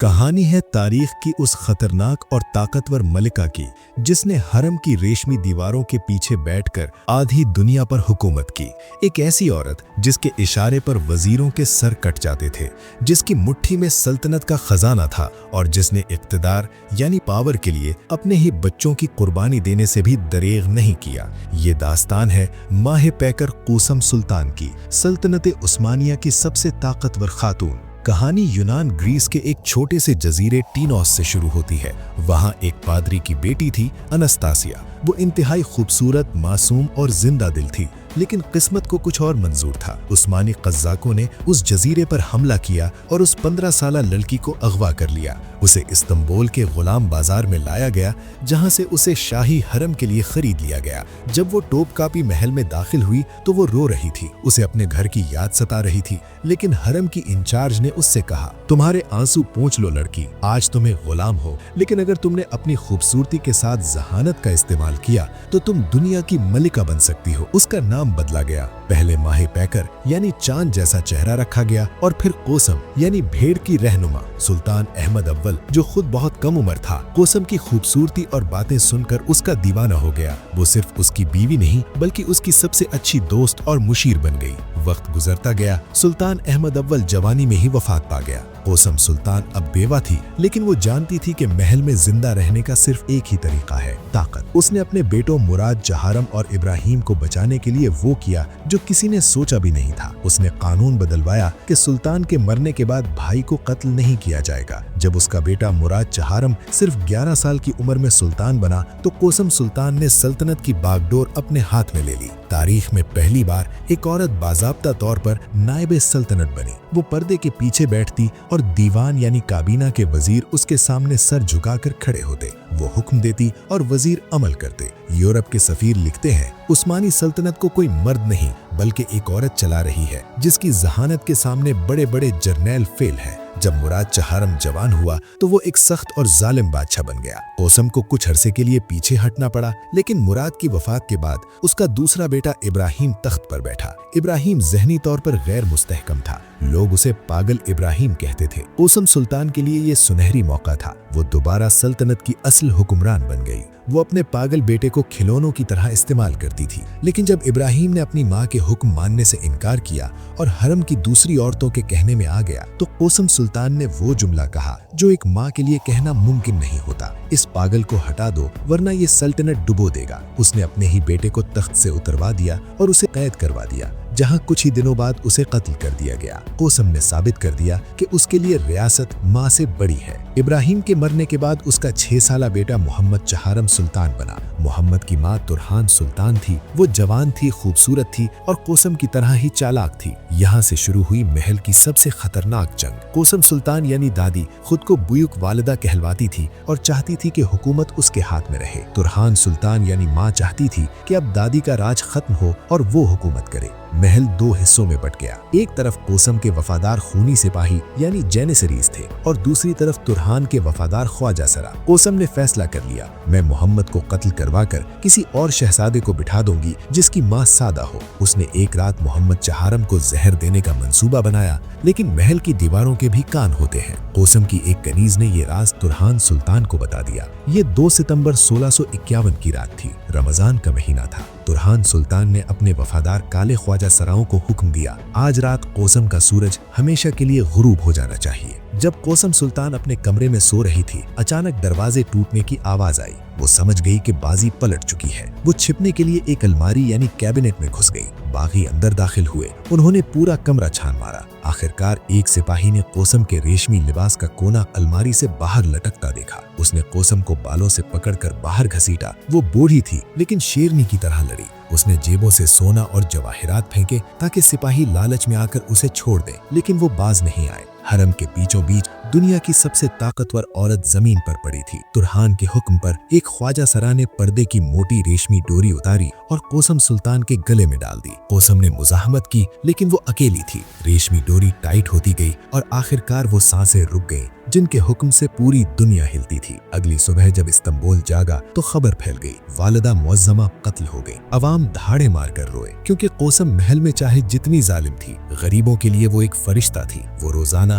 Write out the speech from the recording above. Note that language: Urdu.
کہانی ہے تاریخ کی اس خطرناک اور طاقتور ملکہ کی جس نے حرم کی ریشمی دیواروں کے پیچھے بیٹھ کر آدھی دنیا پر حکومت کی۔ ایک ایسی عورت جس کے اشارے پر وزیروں کے سر کٹ جاتے تھے، جس کی مٹھی میں سلطنت کا خزانہ تھا اور جس نے اقتدار یعنی پاور کے لیے اپنے ہی بچوں کی قربانی دینے سے بھی دریغ نہیں کیا۔ یہ داستان ہے ماہ پیکر قوسم سلطان کی، سلطنت عثمانیہ کی سب سے طاقتور خاتون۔ کہانی یونان گریس کے ایک چھوٹے سے جزیرے ٹینوس سے شروع ہوتی ہے۔ وہاں ایک پادری کی بیٹی تھی انستاسیا۔ وہ انتہائی خوبصورت، معصوم اور زندہ دل تھی، لیکن قسمت کو کچھ اور منظور تھا۔ عثمانی قزاقوں نے اس جزیرے پر حملہ کیا اور اس 15 سالہ لڑکی کو اغوا کر لیا۔ اسے استنبول کے غلام بازار میں لایا گیا، جہاں سے اسے شاہی حرم کے لیے خرید لیا گیا۔ جب وہ ٹوپ کاپی محل میں داخل ہوئی تو وہ رو رہی تھی۔ اسے اپنے گھر کی یاد ستا رہی تھی، لیکن حرم کی انچارج نے اس سے کہا، تمہارے آنسو پونچھ لو لڑکی، آج تمہیں غلام ہو، لیکن اگر تم نے اپنی خوبصورتی کے ساتھ ذہانت کا استعمال کیا تو تم دنیا کی ملکہ بن سکتی ہو۔ اس کا نام بدلا گیا۔ پہلے ماہ پیکر یعنی چاند جیسا چہرہ رکھا گیا، اور پھر قوسم یعنی بھیڑ کی رہنما۔ سلطان احمد اول جو خود بہت کم عمر تھا، قوسم کی خوبصورتی اور باتیں سن کر اس کا دیوانہ ہو گیا۔ وہ صرف اس کی بیوی نہیں بلکہ اس کی سب سے اچھی دوست اور مشیر بن گئی۔ وقت گزرتا گیا، سلطان احمد اول جوانی میں ہی وفات پا گیا۔ قوسم سلطان اب بیوہ تھی، لیکن وہ جانتی تھی کہ محل میں زندہ رہنے کا صرف ایک ہی طریقہ ہے، طاقت۔ اس نے اپنے بیٹوں مراد، جہارم اور ابراہیم کو بچانے کے لیے وہ کیا جو کسی نے سوچا بھی نہیں تھا۔ اس نے قانون بدلوایا کہ سلطان کے مرنے کے بعد بھائی کو قتل نہیں کیا جائے گا۔ جب اس کا بیٹا مراد جہارم صرف 11 سال کی عمر میں سلطان بنا تو قوسم سلطان نے سلطنت کی باغ ڈور اپنے ہاتھ میں لے لی۔ تاریخ میں پہلی بار ایک عورت باضابطہ طور پر نائب سلطنت بنی۔ وہ پردے کے پیچھے بیٹھتی اور دیوان یعنی کابینہ کے وزیر اس کے سامنے سر جھکا کر کھڑے ہوتے۔ وہ حکم دیتی اور وزیر عمل کرتے۔ یورپ کے سفیر لکھتے ہیں، عثمانی سلطنت کو کوئی مرد نہیں بلکہ ایک عورت چلا رہی ہے، جس کی ذہانت کے سامنے بڑے بڑے جرنیل فیل ہیں۔ جب مراد جہارم جوان ہوا تو وہ ایک سخت اور ظالم بادشاہ بن گیا۔ قوسم کو کچھ عرصے کے لیے پیچھے ہٹنا پڑا، لیکن مراد کی وفات کے بعد اس کا دوسرا بیٹا ابراہیم تخت پر بیٹھا۔ ابراہیم ذہنی طور پر غیر مستحکم تھا، لوگ اسے پاگل ابراہیم کہتے تھے۔ قوسم سلطان کے لیے یہ سنہری موقع تھا، وہ دوبارہ سلطنت کی اصل حکمران بن گئی۔ وہ اپنے پاگل بیٹے کو کھلونوں کی طرح استعمال کرتی تھی، لیکن جب ابراہیم نے اپنی ماں کے حکم ماننے سے انکار کیا اور حرم کی دوسری عورتوں کے کہنے میں آ گیا تو قوسم سلطان نے وہ جملہ کہا جو ایک ماں کے لیے کہنا ممکن نہیں ہوتا، اس پاگل کو ہٹا دو ورنہ یہ سلطنت ڈبو دے گا۔ اس نے اپنے ہی بیٹے کو تخت سے اتروا دیا اور اسے قید کروا دیا، جہاں کچھ ہی دنوں بعد اسے قتل کر دیا گیا۔ قوسم نے ثابت کر دیا کہ اس کے لیے ریاست ماں سے بڑی ہے۔ ابراہیم کے مرنے کے بعد اس کا 6 سالہ بیٹا محمد جہارم سلطان بنا۔ محمد کی ماں ترہان سلطان تھی۔ وہ جوان تھی، خوبصورت تھی اور قوسم کی طرح ہی چالاک تھی۔ یہاں سے شروع ہوئی محل کی سب سے خطرناک جنگ۔ قوسم سلطان یعنی دادی خود کو بیوک والدہ کہلواتی تھی اور چاہتی تھی کہ حکومت اس کے ہاتھ میں رہے۔ ترہان سلطان یعنی ماں چاہتی تھی کہ اب دادی کا راج ختم ہو اور وہ حکومت کرے۔ محل 2 حصوں میں بٹ گیا۔ ایک طرف قوسم کے وفادار خونی سپاہی یعنی جینیسریز تھے اور دوسری طرف ترہان کے وفادار خواجہ سرا۔ قوسم نے فیصلہ کر لیا، میں محمد کو قتل کروا کر کسی اور شہزادے کو بٹھا دوں گی جس کی ماں سادہ ہو۔ اس نے ایک رات محمد جہارم کو زہر دینے کا منصوبہ بنایا، لیکن محل کی دیواروں کے بھی کان ہوتے ہیں۔ قوسم کی ایک کنیز نے یہ راز ترہان سلطان کو بتا دیا۔ یہ 2 ستمبر 1651 کی رات تھی، رمضان کا مہینہ تھا۔ ترہان سلطان نے اپنے وفادار کالے خواجہ سراؤں کو حکم دیا، آج رات قوسم کا سورج ہمیشہ کے لیے غروب ہو جانا چاہیے۔ جب قوسم سلطان اپنے کمرے میں سو رہی تھی، اچانک دروازے ٹوٹنے کی آواز آئی۔ وہ سمجھ گئی کہ بازی پلٹ چکی ہے۔ وہ چھپنے کے لیے ایک الماری یعنی کیبنٹ میں گھس گئی۔ باغی اندر داخل ہوئے، انہوں نے پورا کمرہ چھان مارا۔ آخرکار ایک سپاہی نے قوسم کے ریشمی لباس کا کونا الماری سے باہر لٹکتا دیکھا۔ اس نے قوسم کو بالوں سے پکڑ کر باہر گھسیٹا۔ وہ بوڑھی تھی لیکن شیرنی کی طرح لڑی۔ اس نے جیبوں سے سونا اور جواہرات پھینکے تاکہ سپاہی لالچ میں آ کر اسے چھوڑ دیں، لیکن وہ باز نہیں آئے۔ حرم کے بیچوں بیچ دنیا کی سب سے طاقتور عورت زمین پر پڑی تھی۔ ترہان کے حکم پر ایک خواجہ سرا نے پردے کی موٹی ریشمی ڈوری اتاری اور قوسم سلطان کے گلے میں ڈال دی۔ قوسم نے مزاحمت کی لیکن وہ اکیلی تھی۔ ریشمی ڈوری ٹائٹ ہوتی گئی اور آخرکار وہ سانسیں رک گئیں، جن کے حکم سے پوری دنیا ہلتی تھی۔ اگلی صبح جب استنبول جاگا تو خبر پھیل گئی، والدہ معظمہ قتل ہو گئی۔ عوام دھاڑے مار کر روئے، کیونکہ قوسم محل میں چاہے جتنی ظالم تھی، غریبوں کے لیے وہ ایک فرشتہ تھی۔ وہ روزانہ